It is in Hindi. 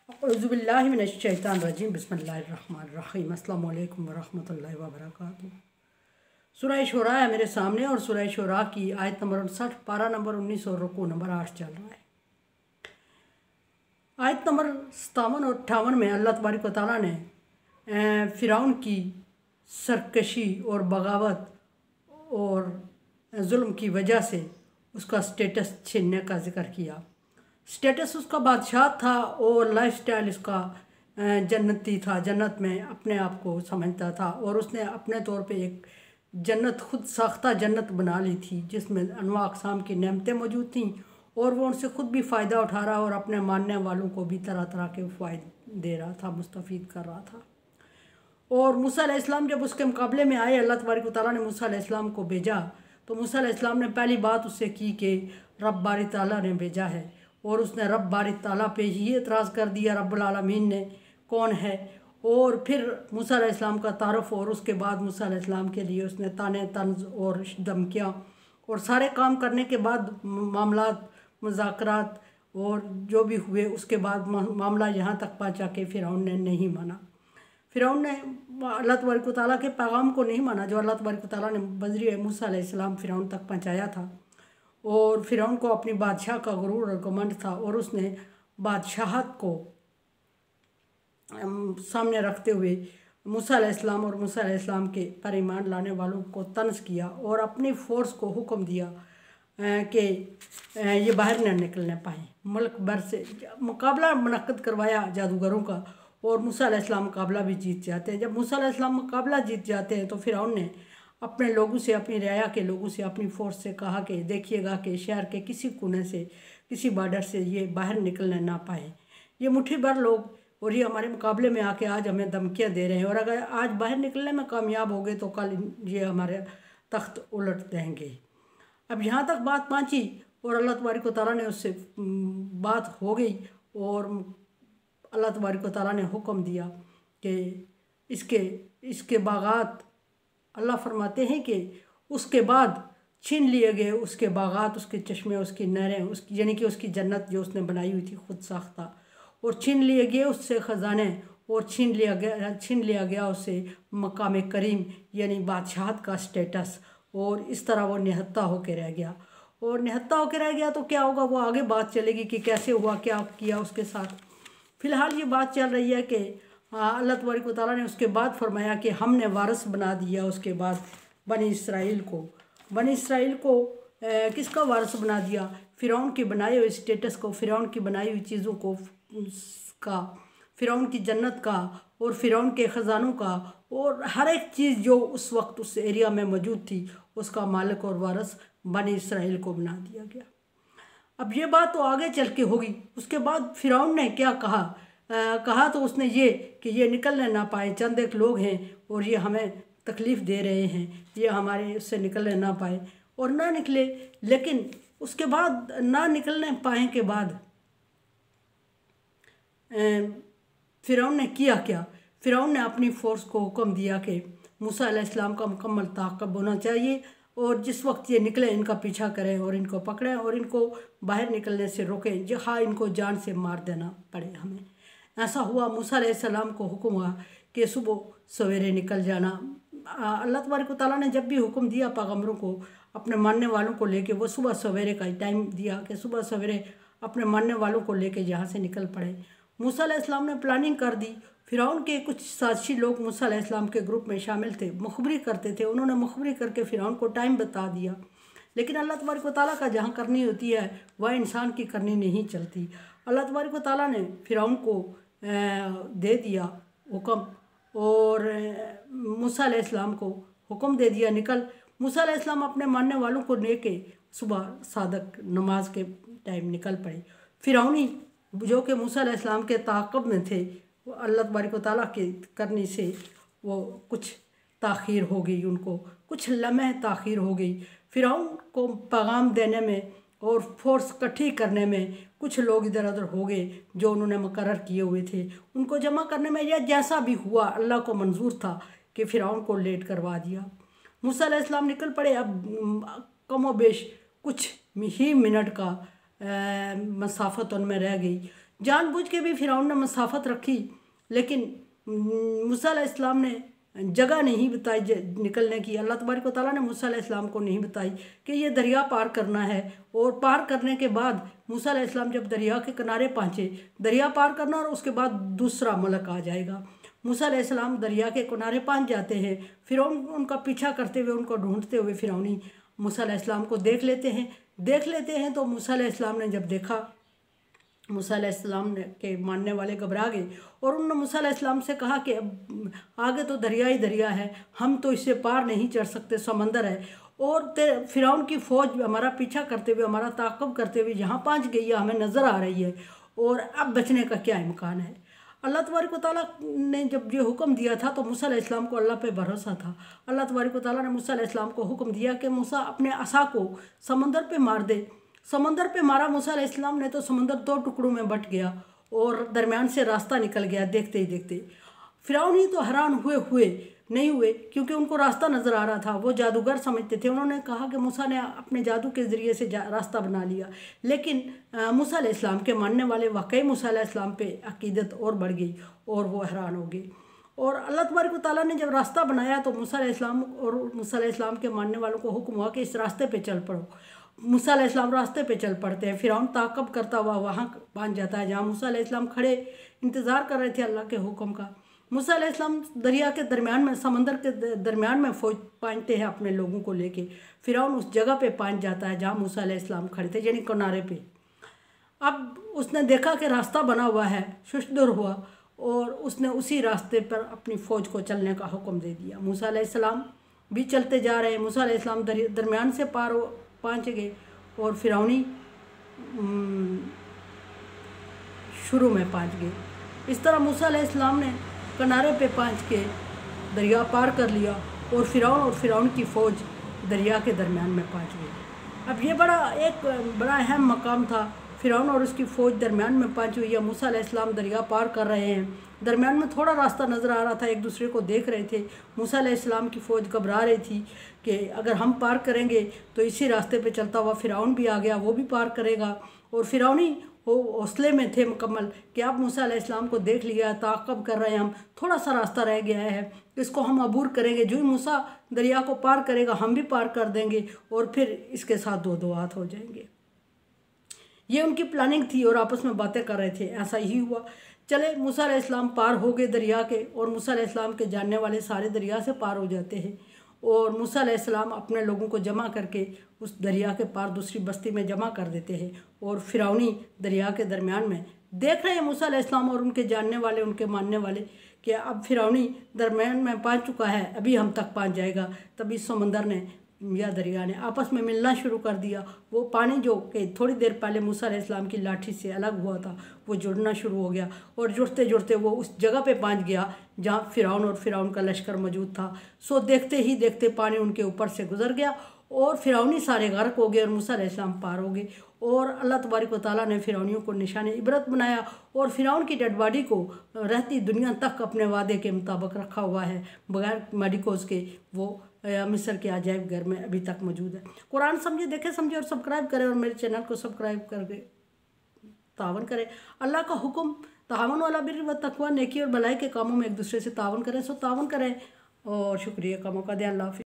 औज़ुबिल्लाहि मिनश्शैतानिर्रजीम बिस्मिल्लाहिर्रहमानिर्रहीम अस्सलामु अलैकुम वरहमतुल्लाहि वबरकातुहू। सूरह शूरा है मेरे सामने और सूरह शूरा की आयत नंबर 59, पारा नंबर 19 और रुकू नंबर 8 चल रहा है। आयत नंबर 57 और 58 में अल्लाह तबारक व तआला ने फ़िरौन की सरकशी और बगावत और जुल्म की वजह से उसका स्टेटस छीनने का जिक्र किया। स्टेटस उसका बादशाह था और लाइफस्टाइल उसका जन्नती था, जन्नत में अपने आप को समझता था और उसने अपने तौर पे एक जन्नत खुद साख्ता जन्नत बना ली थी जिसमें अनवा अक़साम की नेमतें मौजूद थीं और वो उनसे ख़ुद भी फ़ायदा उठा रहा और अपने मानने वालों को भी तरह तरह के फ़ायदे दे रहा था, मुस्तफ़ीद कर रहा था। और मूसा अलैहिस्सलाम जब उसके मुकाबले में आए, अल्लाह तबारक व तआला ने मूसा अलैहिस्सलाम को भेजा तो मूसा अलैहिस्सलाम ने पहली बात उससे की कि रब बारी ताला ने भेजा है और उसने रब बारी ताला पे ही एतराज़ कर दिया, रब्बुल आलमीन ने कौन है। और फिर मूसा अलैहिस्सलाम का तारुफ़ और उसके बाद मूसा अलैहिस्सलाम के लिए उसने ताने तंज़ और धमकियाँ और सारे काम करने के बाद मामलात मुज़ाकरात और जो भी हुए उसके बाद मामला यहाँ तक पहुँचा कि फ़िरौन ने नहीं माना। फ़िरौन ने अल्लाह तबारक व तआला के पैगाम को नहीं माना जो अल्लाह तबारक व तआला ने बज़रिए मूसा अलैहिस्सलाम फ़िरौन तक पहुँचाया था। और फ़िरौन को अपनी बादशाह का गुरूर और घमंड था और उसने बादशाहत को सामने रखते हुए मूसा अलैहिस्सलाम और मूसा अलैहिस्सलाम के पर ईमान लाने वालों को तंज़ किया और अपनी फ़ोर्स को हुक्म दिया कि ये बाहर न निकलने पाए। मुल्क भर से मुकाबला मुनक्किद करवाया जादूगरों का और मूसा अलैहिस्सलाम मुकाबला भी जीत जाते हैं। जब मूसा अलैहिस्सलाम मुकाबला जीत जाते हैं तो फ़िरौन ने अपने लोगों से, अपनी रियाया के लोगों से, अपनी फ़ोर्स से कहा कि देखिएगा कि शहर के किसी कोने से, किसी बॉर्डर से ये बाहर निकलने ना पाए। ये मुट्ठी भर लोग और ये हमारे मुकाबले में आके आज हमें धमकियाँ दे रहे हैं और अगर आज बाहर निकलने में कामयाब हो गए तो कल ये हमारे तख्त उलट देंगे। अब यहाँ तक बात पहुँची और अल्लाह तबारक व तआला ने उससे बात हो गई और अल्लाह तबारक व तआला ने हुक्म दिया कि इसके बागात, अल्लाह फरमाते हैं कि उसके बाद छीन लिए गए उसके बागात, उसके चश्मे, उसकी नहरें, उसकी यानी कि उसकी जन्नत जो उसने बनाई हुई थी खुद साख्ता, और छीन लिए गए उससे ख़जाने और छीन लिया गया उससे मकाम करीम यानी बादशाहत का स्टेटस। और इस तरह वो निहत्ता होकर रह गया और निहत्ता होकर रह गया तो क्या होगा, वो आगे बात चलेगी कि कैसे हुआ, क्या किया उसके साथ। फ़िलहाल ये बात चल रही है कि अल्लाह तबारक व तआला ने उसके बाद फरमाया कि हमने वारिस बना दिया उसके बाद बनी इसराइल को किसका वारिस बना दिया? फ़िरौन के बनाए हुए स्टेटस को, फ़िरौन की बनाई हुई चीज़ों को का, फ़िरौन की जन्नत का और फ़िरौन के ख़जानों का और हर एक चीज़ जो उस वक्त उस एरिया में मौजूद थी उसका मालिक और वारिस बनी इसराइल को बना दिया गया। अब ये बात तो आगे चल के होगी। उसके बाद फ़िरौन ने क्या कहा? कहा तो उसने ये कि ये निकलने ना पाए, चंद एक लोग हैं और ये हमें तकलीफ़ दे रहे हैं, ये हमारे उससे निकलने ना पाए और ना निकले। लेकिन उसके बाद ना निकलने पाए के बाद फ़िरौन ने किया क्या? फ़िरौन ने अपनी फ़ोर्स को हुक्म दिया कि मूसा अलैहिस्सलाम का मुकम्मल ताक़ब होना चाहिए और जिस वक्त ये निकले इनका पीछा करें और इनको पकड़ें और इनको बाहर निकलने से रोकें, जहाँ इनको जान से मार देना पड़े हमें। ऐसा हुआ। मूसा अलैहिस्सलाम को हुक्म हुआ कि सुबह सवेरे निकल जाना। अल्लाह तबारक व तआला ने जब भी हुक्म दिया पैगम्बरों को अपने मानने वालों को लेके, वो सुबह सवेरे का टाइम दिया कि सुबह सवेरे अपने मानने वालों को लेके यहाँ से निकल पड़े। मूसा अलैहिस्सलाम ने प्लानिंग कर दी। फ़िरौन के कुछ साजिशी लोग मूसा अलैहिस्सलाम के ग्रुप में शामिल थे, मुखबरी करते थे। उन्होंने मुखबरी करके फ़िरौन को टाइम बता दिया। लेकिन अल्लाह तबारक व तआला का जहाँ करनी होती है वह इंसान की करनी नहीं चलती। अल्लाह तबारक व तआला ने फ़िरौन को दे दिया हुक्म और मूसा अलैहिस्सलाम को हुक्म दे दिया निकल। मूसा अलैहिस्सलाम अपने मानने वालों को लेके सुबह सादक नमाज के टाइम निकल पड़े। फ़िरौनी जो कि मूसा अलैहिस्सलाम के ताक़ब में थे, वो अल्लाह तबारक व तआला के करने से वो कुछ ताख़ीर हो गई, उनको कुछ लम्हे ताख़ीर हो गई। फ़िरौन को पैगाम देने में और फ़ोर्स इकट्ठी करने में कुछ लोग इधर उधर हो गए जो उन्होंने मुकर्रर किए हुए थे। उनको जमा करने में या जैसा भी हुआ अल्लाह को मंजूर था कि फ़िरौन को लेट करवा दिया। मूसा अलैहिस्सलाम निकल पड़े। अब कमो बेश कुछ ही मिनट का मसाफत उनमें रह गई जानबूझ के भी फिरौन ने मसाफत रखी, लेकिन मूसा अलैहिस्सलाम ने जगह नहीं बताई निकलने की। अल्लाह तबारक व तआला ने मूसा अलैहिस्सलाम को नहीं बताई कि ये दरिया पार करना है। और पार करने के बाद मूसा अलैहिस्सलाम जब दरिया के किनारे पहुँचे, दरिया पार करना और उसके बाद दूसरा मलक आ जाएगा। मूसा अलैहिस्सलाम दरिया के किनारे पहुँच जाते हैं। फिरौन उनका पीछा करते हुए, उनको ढूंढते हुए फिरौनी मूसा अलैहिस्सलाम को देख लेते हैं। तो मूसा अलैहिस्सलाम ने जब देखा, मूसा अलैहिस्सलाम के मानने वाले घबरा गए और उन्होंने मूसा अलैहिस्सलाम से कहा कि अब आगे तो दरिया ही दरिया है, हम तो इससे पार नहीं चढ़ सकते, समंदर है। और फिरौन की फ़ौज हमारा पीछा करते हुए, हमारा ताक़ब करते हुए यहाँ पहुँच गई है, हमें नज़र आ रही है, और अब बचने का क्या इम्कान है। अल्लाह तबारक व तआला ने जब ये हुक्म दिया था तो मूसा अलैहिस्सलाम को अल्लाह पे भरोसा था। अल्लाह तबारक व तआला ने मूसा अलैहिस्सलाम को हुक्म दिया कि मूसा अपने असा को समंदर पे मार दे। समंदर पे मारा मूसा अलैहिस्सलाम ने तो समंदर 2 टुकड़ों में बट गया और दरमियान से रास्ता निकल गया। देखते ही देखते फिरौन ही तो हैरान हुए नहीं हुए, क्योंकि उनको रास्ता नज़र आ रहा था। वो जादूगर समझते थे। उन्होंने कहा कि मूसा ने अपने जादू के ज़रिए से रास्ता बना लिया। लेकिन मूसा अलैहिस्सलाम के मानने वाले वाकई मूसा अलैहिस्सलाम पे अकीदत और बढ़ गई और वो हैरान हो गए। और अल्लाह तबारक व तआला ने जब रास्ता बनाया तो मूसा अलैहिस्सलाम के मानने वालों को हुक्म हुआ कि इस रास्ते पे चल पड़ो। मूसा अलैहिस्सलाम रास्ते पे चल पड़ते हैं। फिरौन ताक़ब करता हुआ वहाँ पहुँच जाता है जहाँ मूसा अलैहिस्सलाम खड़े इंतज़ार कर रहे थे अल्लाह के हुक्म का। मूसा अलैहिस्सलाम दरिया के दरमियान में, समंदर के दरमियान में फ़ौज पहुँचते हैं अपने लोगों को लेके। फिरौन उस जगह पे पहुँच जाता है जहाँ मूसा अलैहिस्सलाम खड़े थे, यानी किनारे पे। अब उसने देखा कि रास्ता बना हुआ है, शुशदुर हुआ, और उसने उसी रास्ते पर अपनी फ़ौज को चलने का हुक्म दे दिया। मूसा अलैहिस्सलाम भी चलते जा रहे हैं। मूसा अलैहिस्सलाम दरमियान से पार पहुँच गए और फिरौनी शुरू में पहुँच गए। इस तरह मूसा अलैहिस्सलाम ने किनारे पे पहुँच के दरिया पार कर लिया और फिरौन की फ़ौज दरिया के दरमियान में पहुँच गई। अब ये बड़ा अहम मकाम था। फिरौन और उसकी फ़ौज दरमियान में पहुँची हुई है। मूसा अलैहिस्सलाम दरिया पार कर रहे हैं। दरमियान में थोड़ा रास्ता नज़र आ रहा था, एक दूसरे को देख रहे थे। मूसा अलैहिस्सलाम की फ़ौज घबरा रही थी कि अगर हम पार करेंगे तो इसी रास्ते पे चलता हुआ फिरौन भी आ गया, वो भी पार करेगा। और फिरौनी हौसले में थे मुकम्मल कि अब मूसा अलैहिस्सलाम को देख लिया, ताक़ब कर रहे हैं हम, थोड़ा सा रास्ता रह गया है, इसको हम अबूर करेंगे। जो ही मूसा दरिया को पार करेगा हम भी पार कर देंगे और फिर इसके साथ दो हाथ हो जाएंगे। ये उनकी प्लानिंग थी और आपस में बातें कर रहे थे। ऐसा ही हुआ। चले मूसा अलैहिस्सलाम पार हो गए दरिया के, और मूसा अलैहिस्सलाम के जानने वाले सारे दरिया से पार हो जाते हैं। और मूसा अलैहिस्सलाम अपने लोगों को जमा करके उस दरिया के पार दूसरी बस्ती में जमा कर देते हैं। और फिरौनी दरिया के दरमियान में देख रहे हैं मूसा अलैहिस्सलाम और उनके जानने वाले, उनके मानने वाले, कि अब फिरौनी दरमियान में पहुँच चुका है, अभी हम तक पहुँच जाएगा। तभी समंदर ने या दरिया ने आपस में मिलना शुरू कर दिया। वो पानी जो कि थोड़ी देर पहले मूसा अलैहिस्सलाम की लाठी से अलग हुआ था, वो जुड़ना शुरू हो गया और जुड़ते जुड़ते वो उस जगह पे पहुंच गया जहाँ फिरौन और फिरौन का लश्कर मौजूद था। सो देखते ही देखते पानी उनके ऊपर से गुजर गया और फिरौनी सारे गर्क हो गए और मूसा अलैहिस्सलाम पार हो गए। और अल्लाह तबारक व तआला ने फिरौनियों को निशान इबरत बनाया और फिरौन की डेड बॉडी को रहती दुनिया तक अपने वादे के मुताबिक रखा हुआ है, बगैर मेडिकोज के। वो मिस्र के अजायब घर में अभी तक मौजूद है। कुरान समझे, देखे समझे और सब्सक्राइब करें और मेरे चैनल को सब्सक्राइब करके तावन करें। अल्लाह का हुक्म तावन वाला बिर व तकवा, नेकी और भलाई के कामों में एक दूसरे से तावन करें। सो तावन करें और शुक्रिया का मौका दें। अल्लाह हाफ़िज़।